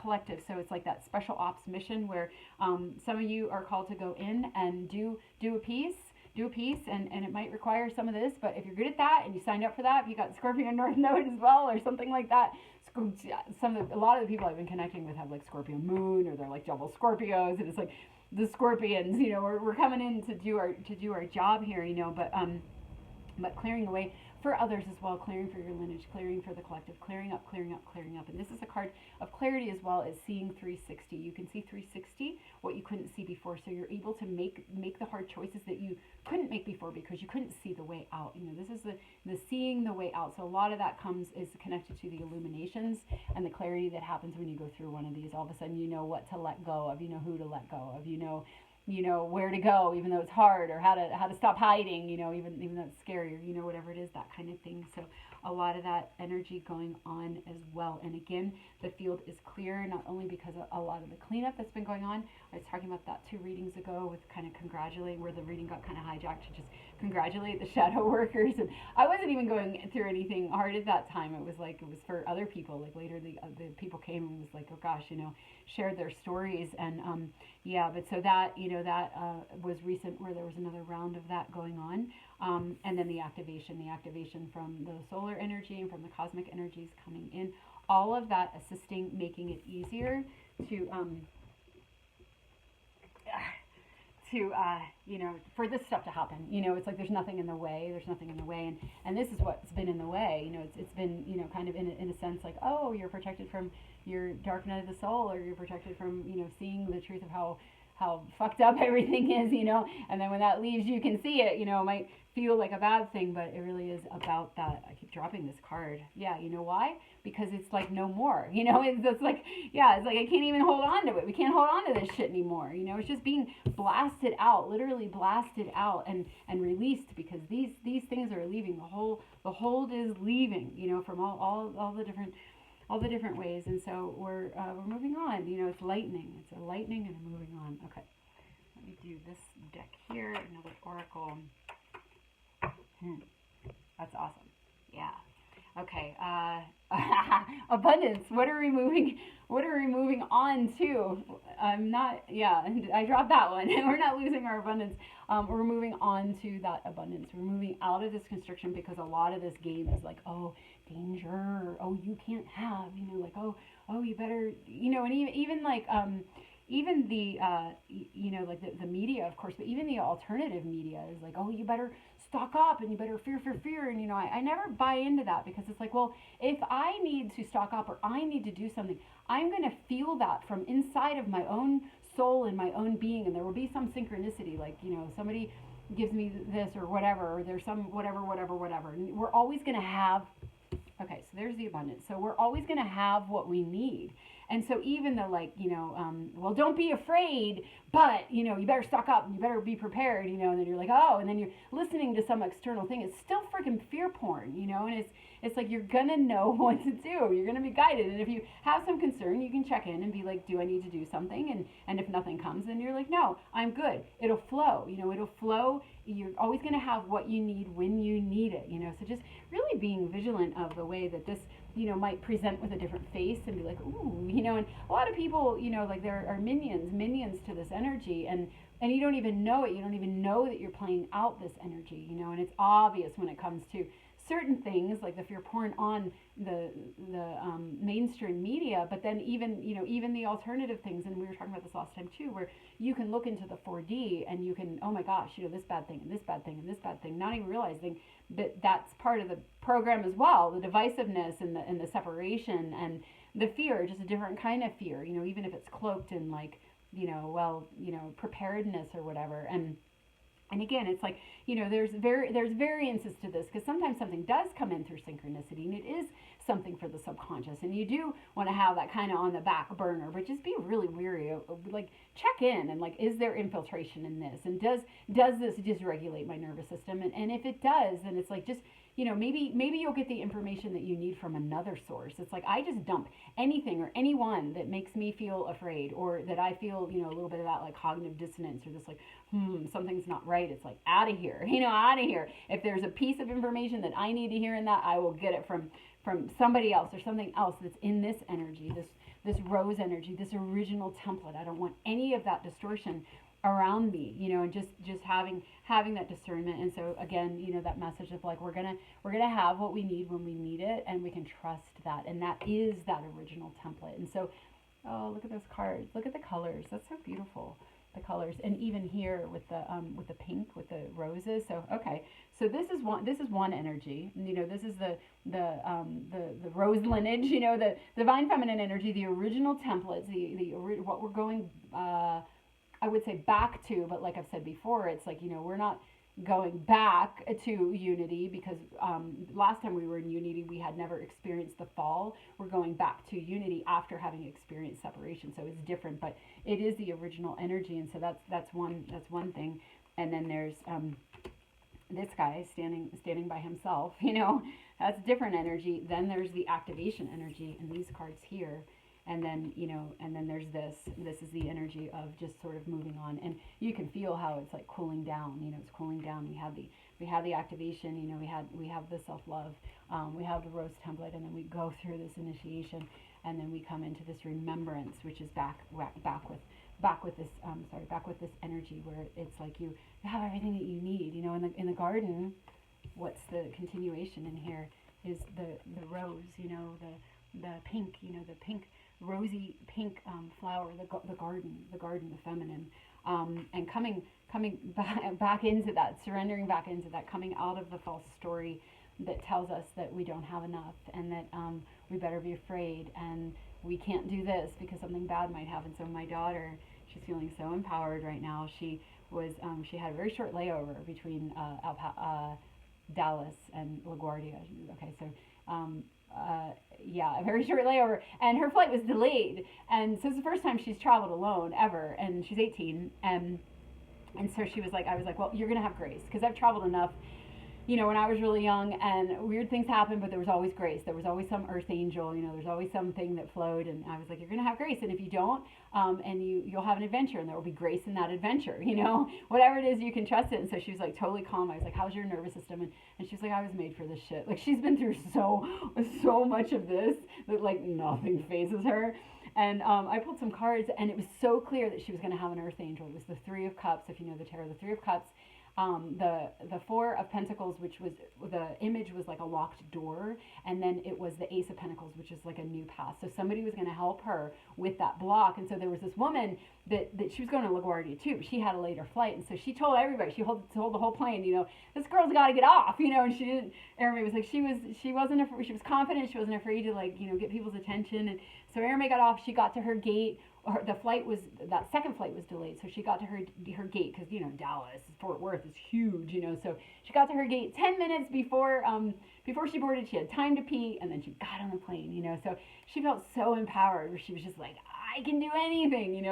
collective. So it's like that special ops mission where some of you are called to go in and do a piece, and it might require some of this, but if you're good at that and you signed up for that, if you got Scorpio North Node as well or something like that, a lot of the people I've been connecting with have like Scorpio Moon, or they're like double Scorpios, and it's like the Scorpions, we're coming in to do our job here, but clearing away for others as well, clearing for your lineage, clearing for the collective, clearing up. And this is a card of clarity as well as seeing 360. You can see 360, what you couldn't see before. So you're able to make the hard choices that you couldn't make before because you couldn't see the way out. This is the seeing the way out. So a lot of that is connected to the illuminations and the clarity that happens when you go through one of these. All of a sudden, you know what to let go of, who to let go of, where to go, even though it's hard, or how to stop hiding, even though it's scary, or, whatever it is, that kind of thing. So a lot of that energy going on as well. And again, the field is clear, not only because of a lot of the cleanup that's been going on. I was talking about that 2 readings ago with kind of congratulating, where the reading got kind of hijacked to just congratulate the shadow workers. And I wasn't even going through anything hard at that time. It was for other people. Like later the people came and was like, oh gosh, shared their stories. And but so that, was recent, where there was another round of that going on. And then the activation from the solar energy and from the cosmic energies coming in, all of that assisting, making it easier to for this stuff to happen. It's like there's nothing in the way, and this is what's been in the way. It's been, kind of in a sense like, oh, you're protected from your dark night of the soul, or you're protected from, seeing the truth of how fucked up everything is, and then when that leaves, you can see it, it might feel like a bad thing, but it really is about that. I keep dropping this card. Yeah, you know why? Because it's like no more, it's like I can't even hold on to it. We can't hold on to this shit anymore. It's just being blasted out, literally blasted out and released, because these things are leaving. The hold is leaving, from all the different ways. And so we're moving on. It's lightning. It's a lightning and a moving on. Okay, let me do this deck here. Another oracle. That's awesome. Yeah. Okay. Abundance. What are we moving on to? I'm not. Yeah. I dropped that one. We're not losing our abundance. We're moving on to that abundance. We're moving out of this constriction, because a lot of this game is like, oh, danger, or, oh, you can't have, like, oh, you better, and even like, even the, like the media, of course, but even the alternative media is like, oh, you better stock up, and you better fear. And, I never buy into that, because it's like, well, if I need to stock up, or I need to do something, I'm going to feel that from inside of my own soul and my own being. And there will be some synchronicity, like, somebody gives me this or whatever, or there's some whatever. And we're always going to have, okay, so there's the abundance. So we're always going to have what we need. And so even though, like, well, don't be afraid, but, you better stock up and you better be prepared, and then you're like, oh, and then you're listening to some external thing. It's still freaking fear porn, and it's like, you're going to know what to do. You're going to be guided. And if you have some concern, you can check in and be like, do I need to do something? And if nothing comes, then you're like, no, I'm good. It'll flow, it'll flow. You're always going to have what you need when you need it, so just really being vigilant of the way that this, might present with a different face, and be like, ooh, and a lot of people, like, there are minions to this energy, and you don't even know it. You don't even know that you're playing out this energy, and it's obvious when it comes to certain things, like if you're pouring on the mainstream media, but then even, even the alternative things, and we were talking about this last time too, where you can look into the 4D and you can, oh my gosh, this bad thing and this bad thing and this bad thing, not even realizing that that's part of the program as well, the divisiveness and the separation and the fear, just a different kind of fear, even if it's cloaked in like, preparedness or whatever. And again, it's like, there's variances to this, because sometimes something does come in through synchronicity and it is something for the subconscious, and you do want to have that kind of on the back burner, but just be really weary of, like, check in and like, is there infiltration in this, and does this dysregulate my nervous system, and if it does, then it's like, just maybe you'll get the information that you need from another source. It's like, I just dump anything or anyone that makes me feel afraid, or that I feel, a little bit of that like cognitive dissonance, or this like, something's not right. It's like, out of here, out of here. If there's a piece of information that I need to hear in that, I will get it from somebody else or something else that's in this energy, this rose energy, this original template. I don't want any of that distortion around me, and just having that discernment. And so again, that message of like, we're gonna have what we need when we need it, and we can trust that, and that is that original template. And so, oh, look at those cards, look at the colors, that's so beautiful, the colors. And even here with the pink, with the roses. So okay, so this is one energy, this is the rose lineage, the divine feminine energy, the original templates, what we're going I would say back to, but like I've said before, it's like, we're not going back to unity, because last time we were in unity, we had never experienced the fall. We're going back to unity after having experienced separation. So it's different, but it is the original energy. And so that's one thing. And then there's this guy standing by himself, that's different energy. Then there's the activation energy and these cards here. And then, and then there's this is the energy of just sort of moving on. And you can feel how it's like cooling down, it's cooling down. We have the activation, we have the self-love, we have the rose template, and then we go through this initiation, and then we come into this remembrance, which is back with this energy where it's like you have everything that you need, in the garden. What's the continuation in here is the rose, the pink, the pink, rosy pink flower, the garden, the feminine, and coming back into that, surrendering back into that, coming out of the false story that tells us that we don't have enough, and that we better be afraid, and we can't do this because something bad might happen. So my daughter, she's feeling so empowered right now. She had a very short layover between Dallas and LaGuardia. Okay, so a very short layover, and her flight was delayed, and so it's the first time she's traveled alone ever, and she's 18, and so I was like, well, you're gonna have grace, because I've traveled enough, when I was really young, and weird things happened, but there was always grace. There was always some earth angel, there's always something that flowed, and I was like, you're gonna have grace, and if you don't, and you'll have an adventure, and there will be grace in that adventure, whatever it is, you can trust it. And so she was like totally calm. I was like, how's your nervous system? And she was like, I was made for this shit. Like, she's been through so much of this that like nothing phases her. And I pulled some cards, and it was so clear that she was going to have an earth angel. It was the Three of Cups, if you know the tarot, the Three of Cups. The Four of Pentacles, which was, the image was like a locked door, and then it was the Ace of Pentacles, which is like a new path. So somebody was going to help her with that block. And so there was this woman that she was going to LaGuardia too. She had a later flight, and so she told everybody, she told the whole plane, this girl's got to get off, and she didn't. Airmay was like, she was confident, she wasn't afraid to like, get people's attention. And so Airmay got off. She got to her gate. That second flight was delayed, so she got to her gate, because Dallas, Fort Worth is huge, so she got to her gate 10 minutes before she boarded. She had time to pee, and then she got on the plane, so she felt so empowered, where she was just like, I can do anything.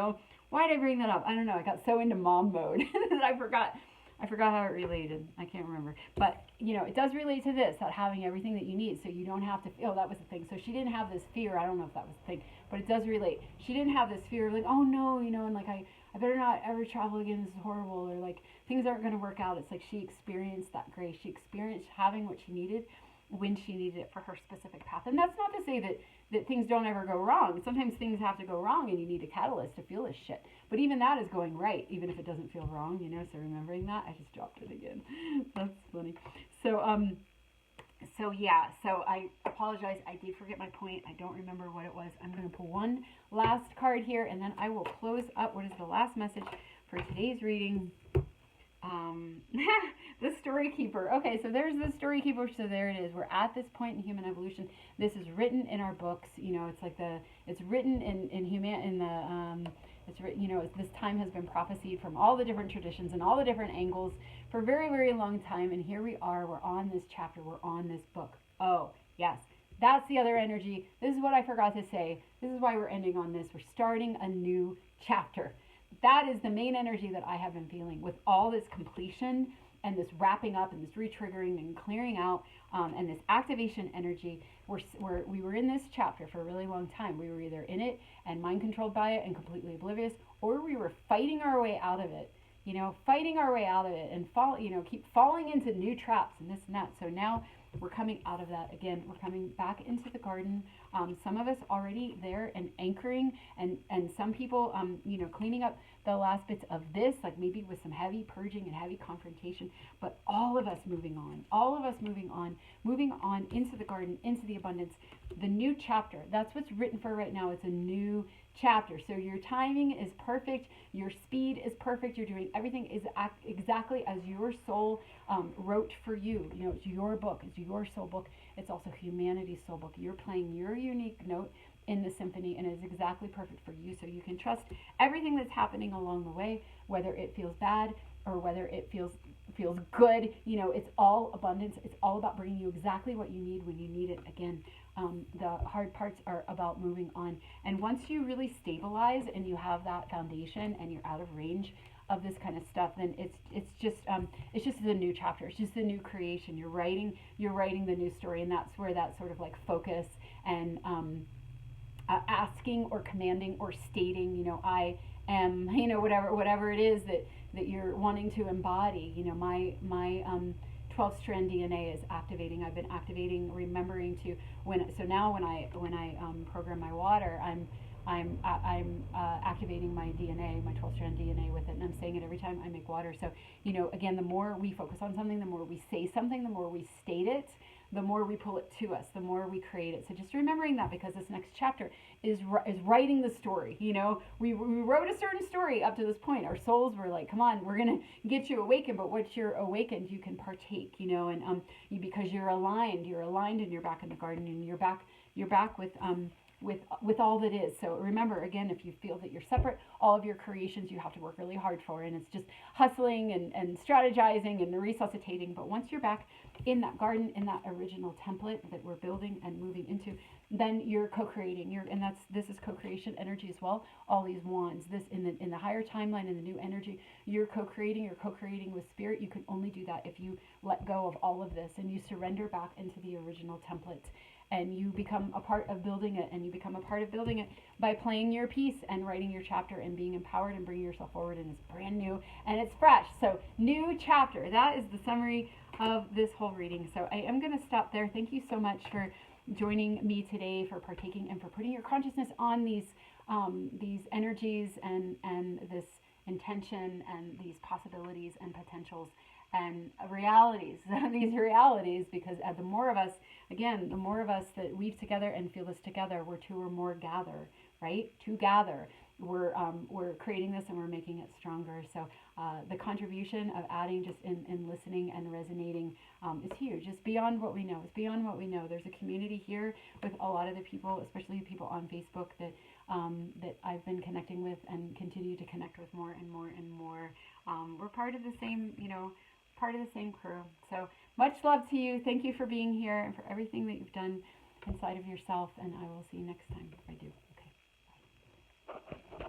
Why did I bring that up? I don't know. I got so into mom mode that I forgot how it related. I can't remember. But, it does relate to this, that having everything that you need, so you don't have to feel, that was the thing. So she didn't have this fear. I don't know if that was the thing, but it does relate. She didn't have this fear of like, oh no, and like, I better not ever travel again. This is horrible. Or like, things aren't going to work out. It's like she experienced that grace. She experienced having what she needed when she needed it for her specific path. And that's not to say that things don't ever go wrong. Sometimes things have to go wrong, and you need a catalyst to feel this shit. But even that is going right, even if it doesn't feel wrong, so remembering that. I just dropped it again. That's funny. So So yeah, so I apologize. I did forget my point. I don't remember what it was. I'm going to pull one last card here, and then I will close up. What is the last message for today's reading? The Story Keeper. Okay, so there's the Story Keeper. So there it is. We're at this point in human evolution. This is written in our books. You know, it's like it's written it's written, you know, this time has been prophesied from all the different traditions and all the different angles for a very, very long time. And here we are. We're on this chapter. We're on this book. Oh, yes. That's the other energy. This is what I forgot to say. This is why we're ending on this. We're starting a new chapter. That is the main energy that I have been feeling with all this completion and this wrapping up and this retriggering and clearing out and this activation energy. We were in this chapter for a really long time. We were either in it and mind controlled by it and completely oblivious, or we were fighting our way out of it, you know, fighting our way out of it and keep falling into new traps and this and that. So now we're coming out of that again. We're coming back into the garden. Some of us already there and anchoring, and some people, you know, cleaning up the last bits of this, like maybe with some heavy purging and heavy confrontation. But all of us moving on, moving on into the garden, into the abundance, the new chapter. That's what's written for right now. It's a new chapter. So your timing is perfect. Your speed is perfect. You're doing everything is exactly as your soul wrote for you. You know, it's your book. It's your soul book. It's also humanity's soul book. You're playing your unique note in the symphony, and it's exactly perfect for you. So you can trust everything that's happening along the way, whether it feels bad or whether it feels good. You know, it's all abundance. It's all about bringing you exactly what you need when you need it. Again, the hard parts are about moving on. And once you really stabilize and you have that foundation and you're out of range of this kind of stuff, then it's just a new chapter. It's just a new creation. You're writing the new story, and that's where that sort of like focus and asking or commanding or stating, you know, I am, you know, whatever it is that you're wanting to embody. You know, my 12th strand DNA is activating. I've been activating, remembering to when I program my water, I'm activating my DNA, my 12 strand DNA with it, and I'm saying it every time I make water. So, you know, again, the more we focus on something, the more we say something, the more we state it, the more we pull it to us, the more we create it. So just remembering that, because this next chapter is writing the story. You know, we wrote a certain story up to this point. Our souls were like, come on, we're going to get you awakened, but once you're awakened, you can partake, you know, and because you're aligned and you're back in the garden, and you're back with all that is. So remember, again, if you feel that you're separate, all of your creations you have to work really hard for, and it's just hustling and strategizing and resuscitating. But once you're back in that garden, in that original template that we're building and moving into, then you're co-creating. This is co-creation energy as well. All these wands, this in the higher timeline, in the new energy, you're co-creating with spirit. You can only do that if you let go of all of this and you surrender back into the original template. And you become a part of building it, and you become a part of building it by playing your piece and writing your chapter and being empowered and bringing yourself forward. And it's brand new and it's fresh. So new chapter. That is the summary of this whole reading. So I am going to stop there. Thank you so much for joining me today, for partaking and for putting your consciousness on these energies and this intention and these possibilities and potentials and realities, these realities, because the more of us that weave together and feel this together, we're two or more gather, right? To gather, we're creating this and we're making it stronger. So the contribution of adding just in listening and resonating is huge. It's beyond what we know. It's beyond what we know. There's a community here with a lot of the people, especially people on Facebook that I've been connecting with and continue to connect with more and more and more. We're part of the same, part of the same crew. So much love to you. Thank you for being here and for everything that you've done inside of yourself. And I will see you next time if I do.